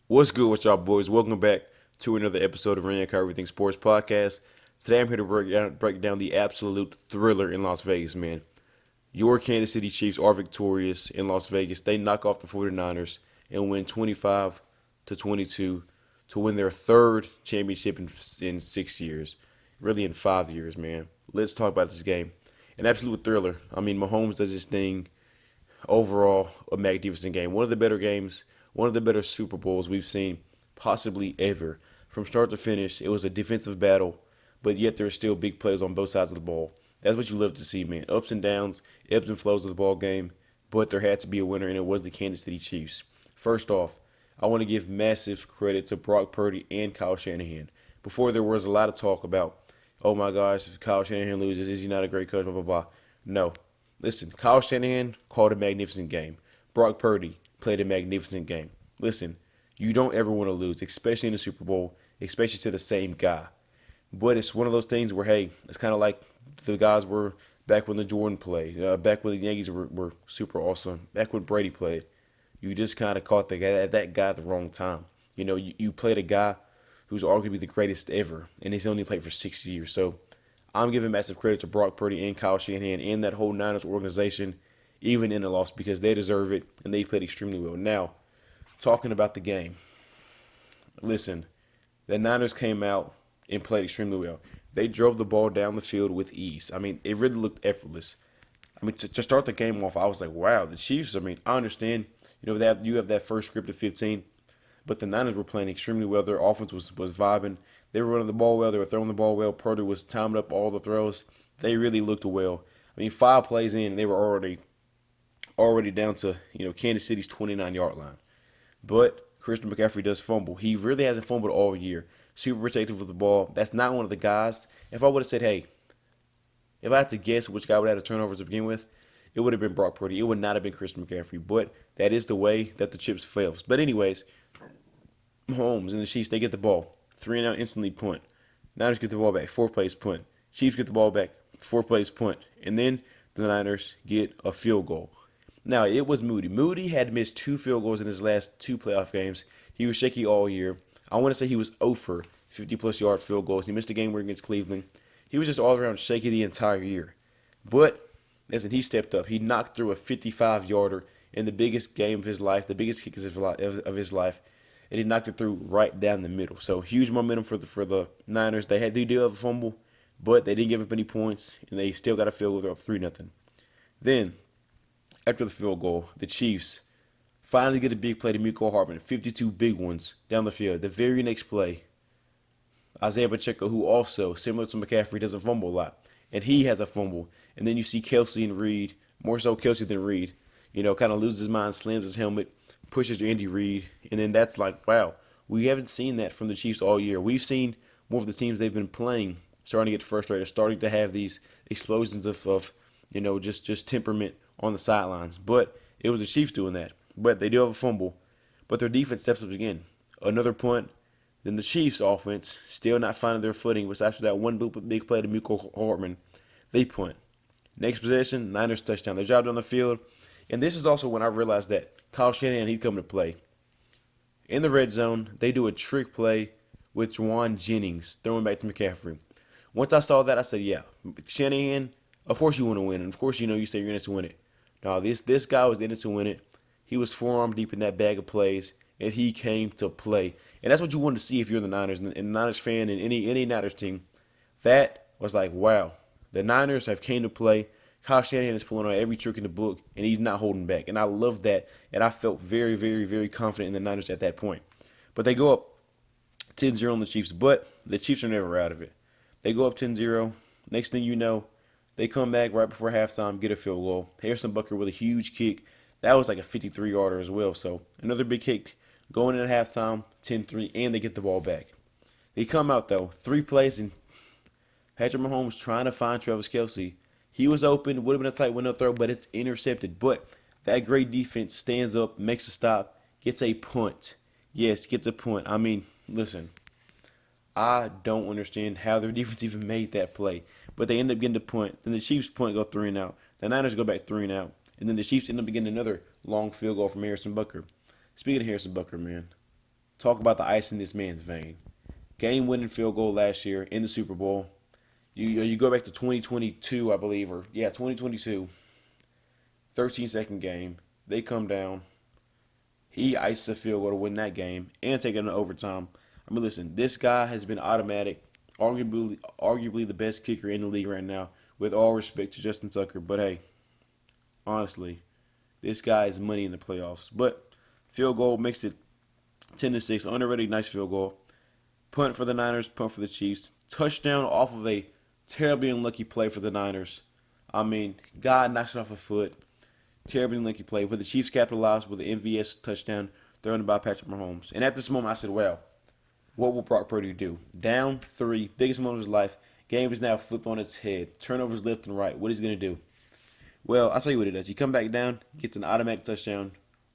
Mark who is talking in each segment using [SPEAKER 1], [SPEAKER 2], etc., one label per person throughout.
[SPEAKER 1] What's good with y'all boys? Welcome back to another episode of Rank Everything Sports Podcast. Today I'm here to break down the absolute thriller in Las Vegas, man. Your Kansas City Chiefs are victorious in Las Vegas. They knock off the 49ers and win 25-22 to win their third championship in 6 years. Really in 5 years, man. Let's talk about this game. An absolute thriller. I mean, Mahomes does his thing. Overall, a magnificent game. One of the better games, one of the better Super Bowls we've seen possibly ever. From start to finish, it was a defensive battle, but yet there are still big plays on both sides of the ball. That's what you love to see, man. Ups and downs, ebbs and flows of the ball game, but there had to be a winner, and it was the Kansas City Chiefs. First off, I want to give massive credit to Brock Purdy and Kyle Shanahan. Before there was a lot of talk about, oh my gosh, if Kyle Shanahan loses, is he not a great coach, blah, blah, blah. No. Listen, Kyle Shanahan called a magnificent game. Brock Purdy played a magnificent game. Listen, you don't ever want to lose, especially in the Super Bowl, especially to the same guy. But it's one of those things where, hey, it's kind of like the guys were back when the Jordan played, back when the Yankees were super awesome, back when Brady played. You just kind of caught that guy at the wrong time. You know, you played a guy who's arguably the greatest ever, and he's only played for 6 years. So I'm giving massive credit to Brock Purdy and Kyle Shanahan and that whole Niners organization, even in the loss, because they deserve it and they played extremely well. Now, talking about the game, listen, the Niners came out and played extremely well. They drove the ball down the field with ease. I mean, it really looked effortless. I mean, to start the game off, I was like, wow, the Chiefs, I mean, I understand, that you have that first script of 15, but the Niners were playing extremely well. Their offense was vibing. They were running the ball well. They were throwing the ball well. Purdy was timing up all the throws. They really looked well. I mean, 5 plays in, and they were already down to Kansas City's 29-yard line. But Christian McCaffrey does fumble. He really hasn't fumbled all year. Super protective with the ball. That's not one of the guys. If I would have said, hey, if I had to guess which guy would have had the turnovers to begin with, it would have been Brock Purdy. It would not have been Christian McCaffrey. But that is the way that the chips fails. But anyways, Mahomes and the Chiefs, they get the ball. 3 and out, instantly punt. Niners get the ball back. 4 plays, punt. Chiefs get the ball back. 4 plays, punt. And then the Niners get a field goal. Now, it was Moody. Moody had missed 2 field goals in his last 2 playoff games. He was shaky all year. I want to say he was 0 for 50-plus yard field goals. He missed a game against Cleveland. He was just all around shaky the entire year. But, listen, he stepped up. He knocked through a 55-yarder in the biggest game of his life, the biggest kick of his life, and he knocked it through right down the middle. So, huge momentum for the Niners. They do have a fumble, but they didn't give up any points, and they still got a field goal. They're up 3-0. Then, after the field goal, the Chiefs finally get a big play to Mecole Hardman, 52 big ones down the field. The very next play, Isaiah Pacheco, who also, similar to McCaffrey, doesn't fumble a lot, and he has a fumble. And then you see Kelsey and Reed, more so Kelsey than Reed, kind of loses his mind, slams his helmet, pushes Andy Reid, and then that's like, wow, we haven't seen that from the Chiefs all year. We've seen more of the teams they've been playing starting to get frustrated, starting to have these explosions of just temperament on the sidelines. But it was the Chiefs doing that. But they do have a fumble. But their defense steps up again. Another punt. Then the Chiefs' offense still not finding their footing. But after that one big play to Mecole Hardman, they punt. Next possession, Niners touchdown. They drive down the field. And this is also when I realized that Kyle Shanahan, he'd come to play. In the red zone, they do a trick play with Juwan Jennings throwing back to McCaffrey. Once I saw that, I said, yeah, Shanahan, of course you want to win. And of course, you say you're in it to win it. No, this guy was in it to win it. He was forearm deep in that bag of plays, and he came to play. And that's what you want to see if you're the Niners and the Niners fan and any Niners team. That was like, wow, the Niners have came to play. Kyle Shanahan is pulling on every trick in the book, and he's not holding back. And I love that, and I felt very, very, very confident in the Niners at that point. But they go up 10-0 on the Chiefs, but the Chiefs are never out of it. They go up 10-0. Next thing you know, they come back right before halftime, get a field goal. Harrison Butker with a huge kick. That was like a 53-yarder as well. So another big kick going in at halftime, 10-3, and they get the ball back. They come out, though, 3 plays, and Patrick Mahomes trying to find Travis Kelsey. He was open, would have been a tight window throw, but it's intercepted. But that great defense stands up, makes a stop, gets a punt. Yes, gets a punt. I mean, listen, I don't understand how their defense even made that play. But they end up getting the punt. Then the Chiefs' punt go 3 and out. The Niners go back 3 and out. And then the Chiefs end up getting another long field goal from Harrison Butker. Speaking of Harrison Butker, man, Talk about the ice in this man's vein. Game-winning field goal last year in the Super Bowl. You go back to 2022, I believe, or yeah, 2022. 13-second game. They come down. He ices a field goal to win that game and take it into overtime. I mean, listen, this guy has been automatic, arguably the best kicker in the league right now, with all respect to Justin Tucker. But hey, honestly, this guy is money in the playoffs. But field goal makes it 10-6. Underrated, nice field goal. Punt for the Niners, punt for the Chiefs. Touchdown off of a terribly unlucky play for the Niners. I mean, God knocks it off a foot. Terribly unlucky play. But the Chiefs capitalized with an MVS touchdown thrown by Patrick Mahomes. And at this moment, I said, well, what will Brock Purdy do? Down 3, biggest moment of his life. Game is now flipped on its head. Turnovers left and right. What is he going to do? Well, I'll tell you what he does. He comes back down, gets an automatic touchdown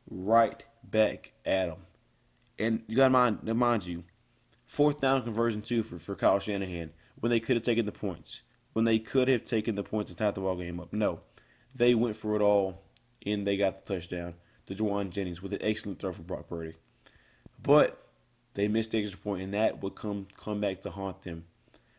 [SPEAKER 1] right back at him. And you got to mind you, 4th down conversion too for Kyle Shanahan when they could have taken the points. When they could have taken the points and tied the ball game up. No. They went for it all, and they got the touchdown to Juwan Jennings with an excellent throw from Brock Purdy. But they missed the extra point, and that would come back to haunt them.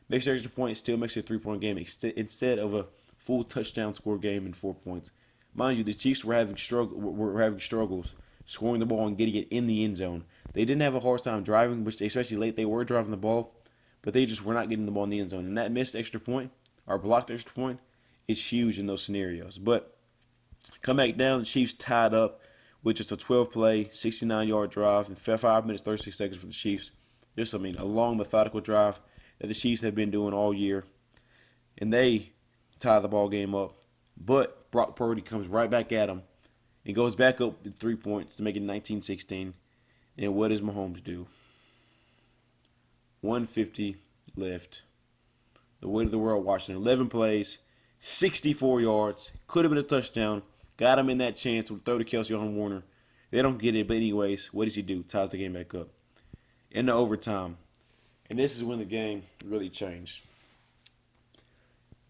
[SPEAKER 1] Makes the extra point, still makes it a 3-point game instead of a full touchdown score game in 4 points. Mind you, the Chiefs were having struggles scoring the ball and getting it in the end zone. They didn't have a hard time driving, which especially late they were driving the ball, but they just were not getting the ball in the end zone. And that missed extra point, or blocked extra point, is huge in those scenarios. But come back down, the Chiefs tied up with just a 12-play, 69-yard drive in 5 minutes, 36 seconds for the Chiefs. Just, a long, methodical drive that the Chiefs have been doing all year. And they tie the ball game up. But Brock Purdy comes right back at him and goes back up with 3 points to make it 19-16. And what does Mahomes do? 150 left. The weight of the world watching. 11 plays, 64 yards. Could have been a touchdown. Got him in that chance to throw to Kelsey on Warner. They don't get it, but anyways, what does he do? Ties the game back up. Into overtime. And this is when the game really changed.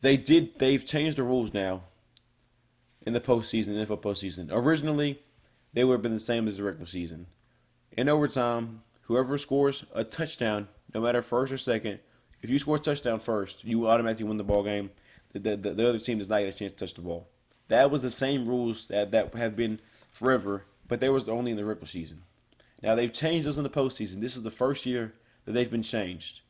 [SPEAKER 1] They've changed the rules now in the postseason, NFL postseason. Originally, they would have been the same as the regular season. In overtime, whoever scores a touchdown, no matter first or second, if you score a touchdown first, you automatically win the ball game. The other team does not get a chance to touch the ball. That was the same rules that have been forever, but they was only in the regular season. Now they've changed those in the postseason. This is the first year that they've been changed.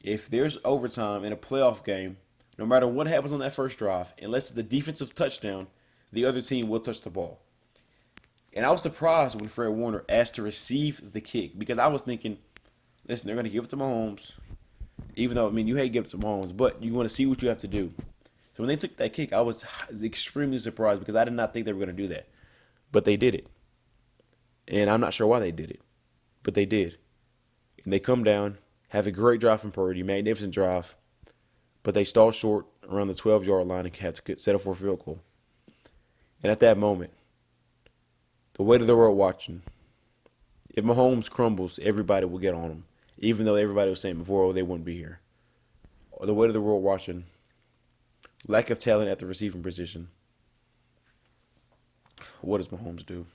[SPEAKER 1] If there's overtime in a playoff game, no matter what happens on that first drive, unless it's the defensive touchdown, the other team will touch the ball. And I was surprised when Fred Warner asked to receive the kick because I was thinking, listen, they're going to give it to Mahomes. Even though, you hate giving it to Mahomes, but you want to see what you have to do. So when they took that kick, I was extremely surprised because I did not think they were going to do that. But they did it. And I'm not sure why they did it. But they did. And they come down, have a great drive from Purdy, magnificent drive. But they stall short around the 12-yard line and had to settle for a field goal. And at that moment, the weight of the world watching, if Mahomes crumbles, everybody will get on him. Even though everybody was saying before, they wouldn't be here. The weight of the world watching, lack of talent at the receiving position. What does Mahomes do?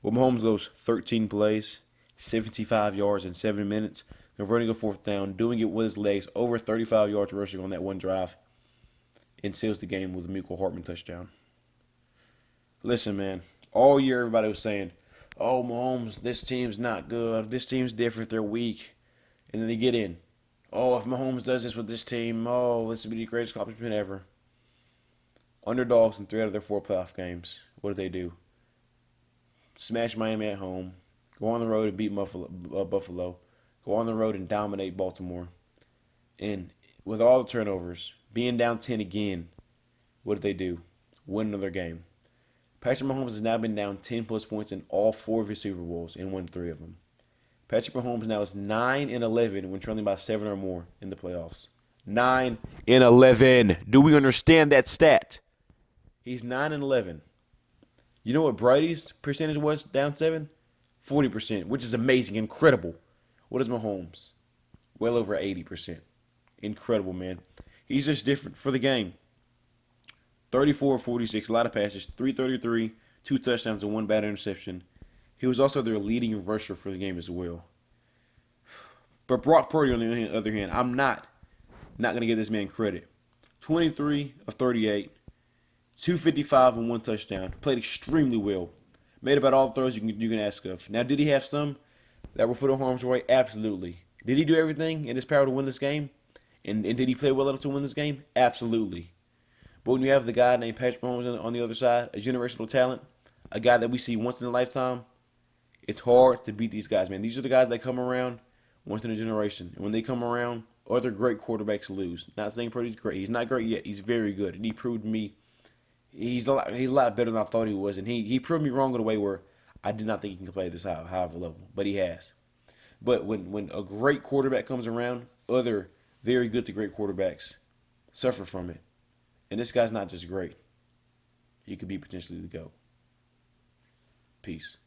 [SPEAKER 1] Well, Mahomes goes 13 plays, 75 yards in 7 minutes, converting a 4th down, doing it with his legs, over 35 yards rushing on that one drive, and seals the game with a Mecole Hardman touchdown. Listen, man, all year everybody was saying, oh, Mahomes, this team's not good. This team's different. They're weak. And then they get in. Oh, if Mahomes does this with this team, this would be the greatest accomplishment ever. Underdogs in 3 out of their 4 playoff games. What do? Smash Miami at home. Go on the road and beat Buffalo. Go on the road and dominate Baltimore. And with all the turnovers, being down 10 again, what do? Win another game. Patrick Mahomes has now been down 10-plus points in all 4 of his Super Bowls and won 3 of them. Patrick Mahomes now is 9-11 when trailing by 7 or more in the playoffs. 9-11. Do we understand that stat? He's 9-11. You know what Brady's percentage was down 7? 40%, which is amazing, incredible. What is Mahomes? Well over 80%. Incredible, man. He's just different for the game. 34-46, a lot of passes, 333, 2 touchdowns, and 1 bad interception. He was also their leading rusher for the game as well. But Brock Purdy, on the other hand, I'm not going to give this man credit. 23 of 38, 255 and 1 touchdown. Played extremely well. Made about all the throws you can ask of. Now, did he have some that were put in harm's way? Absolutely. Did he do everything in his power to win this game? And did he play well enough to win this game? Absolutely. But when you have the guy named Patrick Mahomes on the other side, a generational talent, a guy that we see once in a lifetime, it's hard to beat these guys, man. These are the guys that come around once in a generation. And when they come around, other great quarterbacks lose. Not saying Purdy's great. He's not great yet. He's very good. And he proved to me he's a lot better than I thought he was. And he proved me wrong in a way where I did not think he can play at this high of a level. But he has. But when a great quarterback comes around, other very good to great quarterbacks suffer from it. And this guy's not just great. He could be potentially the GOAT. Peace.